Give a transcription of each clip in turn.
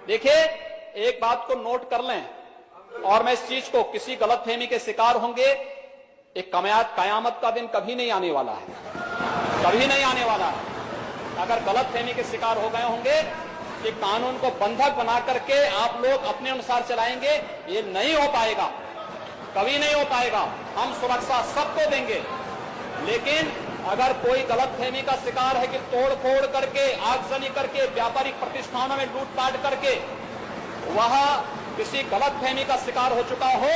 देखिए, एक बात को नोट कर लें और मैं इस चीज को, किसी गलतफहमी के शिकार होंगे, एक कयामत का दिन कभी नहीं आने वाला है, कभी नहीं आने वाला है। अगर गलतफहमी के शिकार हो गए होंगे कि कानून को बंधक बना करके आप लोग अपने अनुसार चलाएंगे, ये नहीं हो पाएगा, कभी नहीं हो पाएगा। हम सुरक्षा सबको देंगे, लेकिन अगर कोई गलतफहमी का शिकार है कि तोड़ फोड़ करके, आगजनी करके, व्यापारिक प्रतिष्ठानों में लूटपाट करके वह किसी गलतफहमी का शिकार हो चुका हो,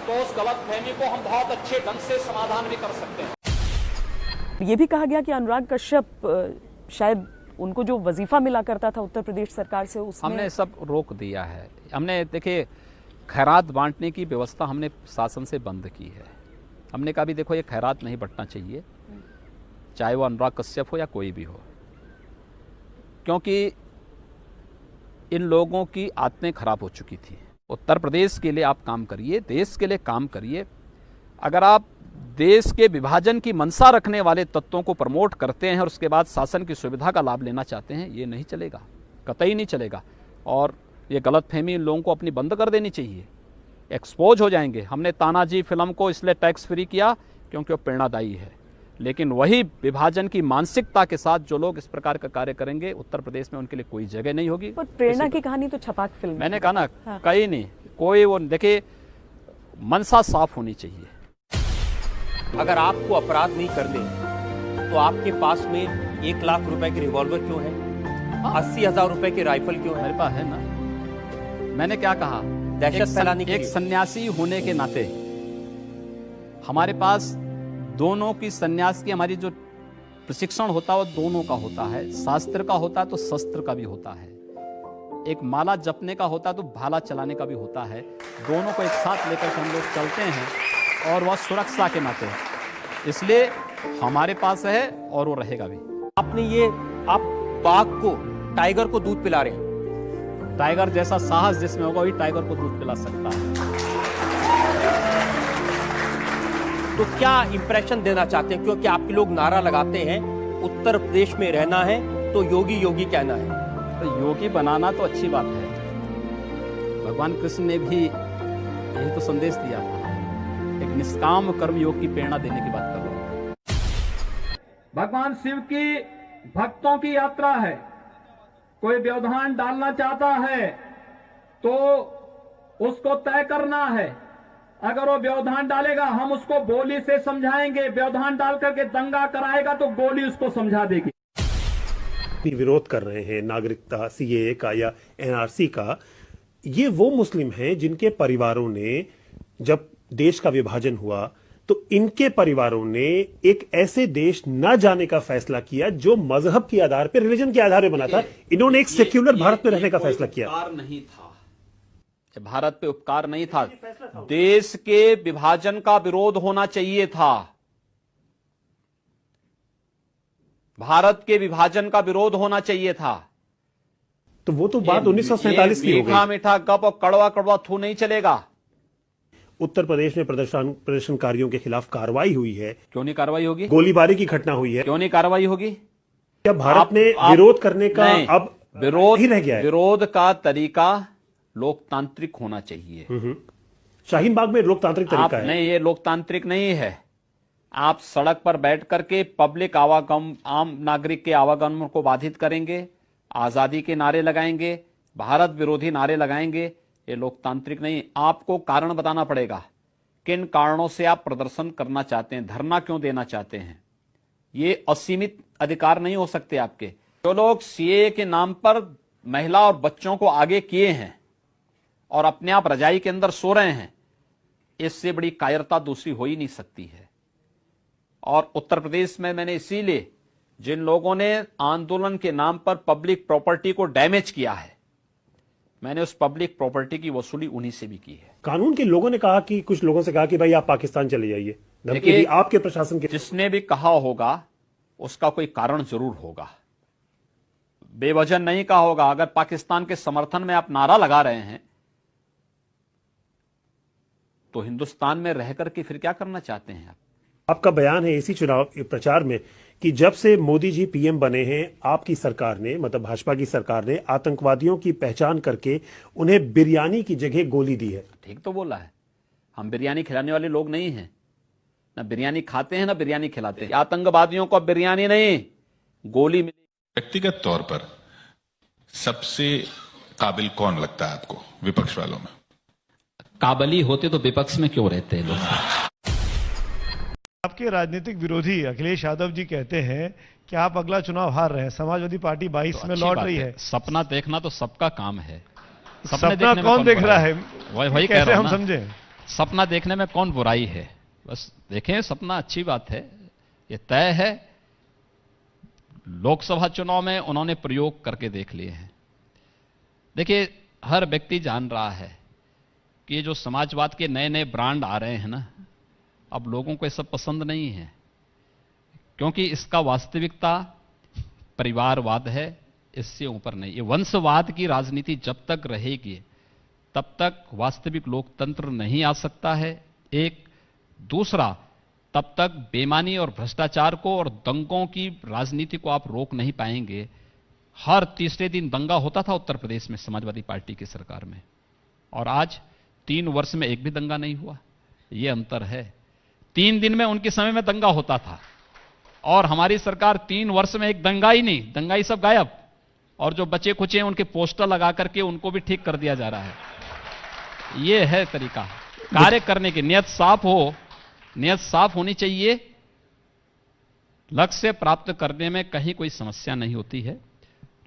तो उस गलतफहमी को हम बहुत अच्छे ढंग से समाधान भी कर सकते हैं। ये भी कहा गया कि अनुराग कश्यप शायद उनको जो वजीफा मिला करता था उत्तर प्रदेश सरकार से, उसमें हमने सब रोक दिया है। हमने देखिए, खैरात बांटने की व्यवस्था हमने शासन से बंद की है। हमने कहा भी देखो, ये खैरात नहीं बंटना चाहिए, चाहे वो अनुराग कश्यप हो या कोई भी हो, क्योंकि इन लोगों की आदतें खराब हो चुकी थी। उत्तर प्रदेश के लिए आप काम करिए, देश के लिए काम करिए। अगर आप देश के विभाजन की मंशा रखने वाले तत्वों को प्रमोट करते हैं और उसके बाद शासन की सुविधा का लाभ लेना चाहते हैं, ये नहीं चलेगा, कतई नहीं चलेगा। और ये गलतफहमी इन लोगों को अपनी बंद कर देनी चाहिए, एक्सपोज हो जाएंगे। हमने तानाजी फिल्म को इसलिए टैक्स फ्री किया क्योंकि वो प्रेरणादायी है, लेकिन वही विभाजन की मानसिकता के साथ जो लोग इस प्रकार का कार्य करेंगे, उत्तर प्रदेश में उनके लिए कोई जगह नहीं होगी। पर प्रेरणा की कहानी तो छपाक फिल्म, मैंने कहा ना, कहीं नहीं, कोई वो देखिए, मनसा साफ होनी चाहिए। अगर आपको अपराध नहीं करने तो आपके पास में 1 लाख रुपए की रिवॉल्वर क्यों है? 80,000 रुपए की राइफल क्यों है? मेरे पास है ना। मैंने क्या कहा, दहशत फैलाने के एक लिए। सन्यासी होने के नाते हमारे पास दोनों की, सन्यास की हमारी जो प्रशिक्षण होता है वो दोनों का होता है। शास्त्र का होता है तो शस्त्र का भी होता है, एक माला जपने का होता है तो भाला चलाने का भी होता है। दोनों को एक साथ लेकर के हम लोग चलते हैं, और वह सुरक्षा के नाते, इसलिए हमारे पास है और वो रहेगा भी। आपने ये, आप बाघ को, टाइगर को दूध पिला रहे हैं। टाइगर जैसा साहस जिसमें होगा वही टाइगर को दूध पिला सकता है। तो क्या इंप्रेशन देना चाहते हैं? क्योंकि आपके लोग नारा लगाते हैं उत्तर प्रदेश में रहना है तो योगी योगी कहना है। तो योगी बनाना तो अच्छी बात है। भगवान कृष्ण ने भी यही तो संदेश दिया था, एक निष्काम कर्म योग की प्रेरणा देने की बात कर रहा हूं। भगवान शिव की भक्तों की यात्रा है। कोई व्यवधान डालना चाहता है तो उसको तय करना है। अगर वो व्यवधान डालेगा, हम उसको गोली से समझाएंगे। व्यवधान डाल करके दंगा कराएगा तो गोली उसको समझा देगी। विरोध कर रहे हैं नागरिकता सीएए का या एनआरसी का, ये वो मुस्लिम हैं जिनके परिवारों ने, जब देश का विभाजन हुआ तो इनके परिवारों ने एक ऐसे देश न जाने का फैसला किया जो मजहब के आधार पर, रिलीजन के आधार पर बना था। इन्होंने एक सेक्युलर भारत में रहने का फैसला किया। उपकार नहीं था, भारत पे उपकार नहीं था, देश के विभाजन का विरोध होना चाहिए था। भारत के विभाजन का विरोध होना चाहिए था। तो वो तो बात 1947 की हो गई। मीठा मीठा गप और कड़वा कड़वा थू नहीं चलेगा। उत्तर प्रदेश में प्रदर्शनकारियों के खिलाफ कार्रवाई हुई है। क्यों नहीं कार्रवाई होगी? गोलीबारी की घटना हुई है, क्यों नहीं कार्रवाही होगी? क्या भारत ने विरोध करने का अब विरोध ही रह गया है? विरोध का तरीका लोकतांत्रिक होना चाहिए। शाहीन बाग में लोकतांत्रिक तरीका है। नहीं, ये लोकतांत्रिक नहीं है। आप सड़क पर बैठ करके पब्लिक आवागमन, आम नागरिक के आवागमन को बाधित करेंगे, आजादी के नारे लगाएंगे, भारत विरोधी नारे लगाएंगे, ये लोकतांत्रिक नहीं। आपको कारण बताना पड़ेगा, किन कारणों से आप प्रदर्शन करना चाहते हैं, धरना क्यों देना चाहते हैं। ये असीमित अधिकार नहीं हो सकते आपके। जो लोग सीएए के नाम पर महिला और बच्चों को आगे किए हैं और अपने आप रजाई के अंदर सो रहे हैं, इससे बड़ी कायरता दूसरी हो ही नहीं सकती है। और उत्तर प्रदेश में मैंने इसीलिए, जिन लोगों ने आंदोलन के नाम पर पब्लिक प्रॉपर्टी को डैमेज किया है, मैंने उस पब्लिक प्रॉपर्टी की वसूली उन्हीं से भी की है। कानून के लोगों ने कहा कि, कुछ लोगों से कहा कि भाई आप पाकिस्तान चले जाइए, धमकी दी आपके प्रशासन के। जिसने भी कहा होगा उसका कोई कारण जरूर होगा, बेवजह नहीं कहा होगा। अगर पाकिस्तान के समर्थन में आप नारा लगा रहे हैं तो हिंदुस्तान में रह करके फिर क्या करना चाहते हैं आप? आपका बयान है इसी चुनाव प्रचार में कि जब से मोदी जी पीएम बने हैं, आपकी सरकार ने, मतलब भाजपा की सरकार ने आतंकवादियों की पहचान करके उन्हें बिरयानी की जगह गोली दी है। ठीक तो बोला है, हम बिरयानी खिलाने वाले लोग नहीं हैं, ना बिरयानी खाते हैं ना बिरयानी खिलाते हैं। आतंकवादियों को बिरयानी नहीं, गोली मिली। व्यक्तिगत तौर पर सबसे काबिल कौन लगता है आपको विपक्ष वालों में? काबली होते तो विपक्ष में क्यों रहते हैं लोग? आपके राजनीतिक विरोधी अखिलेश यादव जी कहते हैं कि आप अगला चुनाव हार रहे हैं, समाजवादी पार्टी 22 में लौट रही है। सपना देखना तो सबका काम है। सपना कौन देख रहा है? वही कह कैसे रहा हूं हम ना। समझें? सपना देखने में कौन बुराई है? बस देखें, सपना अच्छी बात है। ये तय है, लोकसभा चुनाव में उन्होंने प्रयोग करके देख लिए हैं। देखिए, हर व्यक्ति जान रहा है कि ये जो समाजवाद के नए नए ब्रांड आ रहे हैं ना, अब लोगों को ये सब पसंद नहीं है, क्योंकि इसका वास्तविकता परिवारवाद है, इससे ऊपर नहीं। ये वंशवाद की राजनीति जब तक रहेगी तब तक वास्तविक लोकतंत्र नहीं आ सकता है। एक दूसरा, तब तक बेईमानी और भ्रष्टाचार को और दंगों की राजनीति को आप रोक नहीं पाएंगे। हर तीसरे दिन दंगा होता था उत्तर प्रदेश में समाजवादी पार्टी की सरकार में, और आज 3 वर्ष में एक भी दंगा नहीं हुआ। यह अंतर है। 3 दिन में उनके समय में दंगा होता था, और हमारी सरकार 3 वर्ष में एक दंगा ही नहीं, दंगाई सब गायब, और जो बचे खुचे उनके पोस्टर लगा करके उनको भी ठीक कर दिया जा रहा है। यह है तरीका कार्य करने की। नियत साफ हो, नियत साफ होनी चाहिए। लक्ष्य प्राप्त करने में कहीं कोई समस्या नहीं होती है।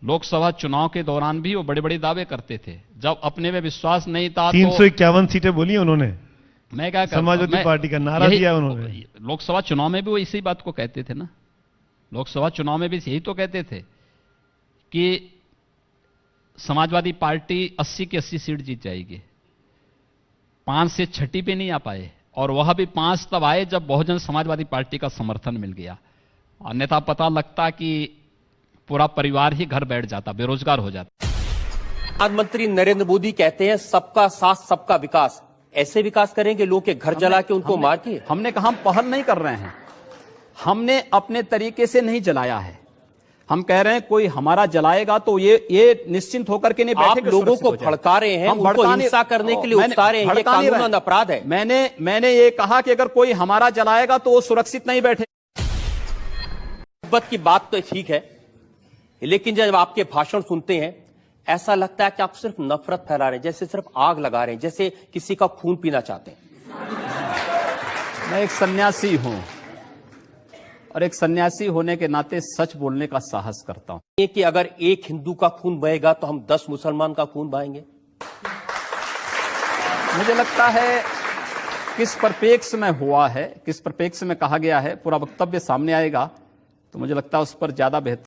लोकसभा चुनाव के दौरान भी वो बड़े बड़े दावे करते थे, जब अपने में विश्वास नहीं था। 351 सीटें बोली उन्होंने, मैं क्या समाजवादी पार्टी का नारा दिया उन्होंने। लोकसभा चुनाव में भी वो इसी बात को कहते थे ना। लोकसभा चुनाव में भी यही तो कहते थे कि समाजवादी पार्टी 80 की 80 सीट जीत जाएगी। 5 से 6 पे नहीं आ पाए, और वह भी 5 तब आए जब बहुजन समाजवादी पार्टी का समर्थन मिल गया। अन्यथा पता लगता कि पूरा परिवार ही घर बैठ जाता, बेरोजगार हो जाता। प्रधानमंत्री नरेंद्र मोदी कहते हैं सबका साथ सबका विकास। ऐसे विकास करेंगे लोग के घर जला के उनको मार के? हमने कहा हम पहल नहीं कर रहे हैं, हमने अपने तरीके से नहीं जलाया है। हम कह रहे हैं कोई हमारा जलाएगा तो ये निश्चिंत होकर के नहीं बैठे। आप लोगों को भड़का रहे हैं, उनको हिंसा करने के लिए उकसा रहे हैं। ये कानूनन अपराध है। मैंने ये कहा कि अगर कोई हमारा जलाएगा तो वो सुरक्षित नहीं बैठे। मोहब्बत की बात तो ठीक है, लेकिन जब आपके भाषण सुनते हैं ऐसा लगता है कि आप सिर्फ नफरत फैला रहे हैं, जैसे सिर्फ आग लगा रहे हैं, जैसे किसी का खून पीना चाहते हैं। मैं एक सन्यासी हूं, और एक सन्यासी होने के नाते सच बोलने का साहस करता हूं। ये कि अगर एक हिंदू का खून बहेगा तो हम 10 मुसलमान का खून बहाएंगे। मुझे लगता है किस परिप्रेक्ष्य में हुआ है, किस परिप्रेक्ष्य में कहा गया है, पूरा वक्तव्य सामने आएगा तो मुझे लगता है उस पर ज्यादा बेहतर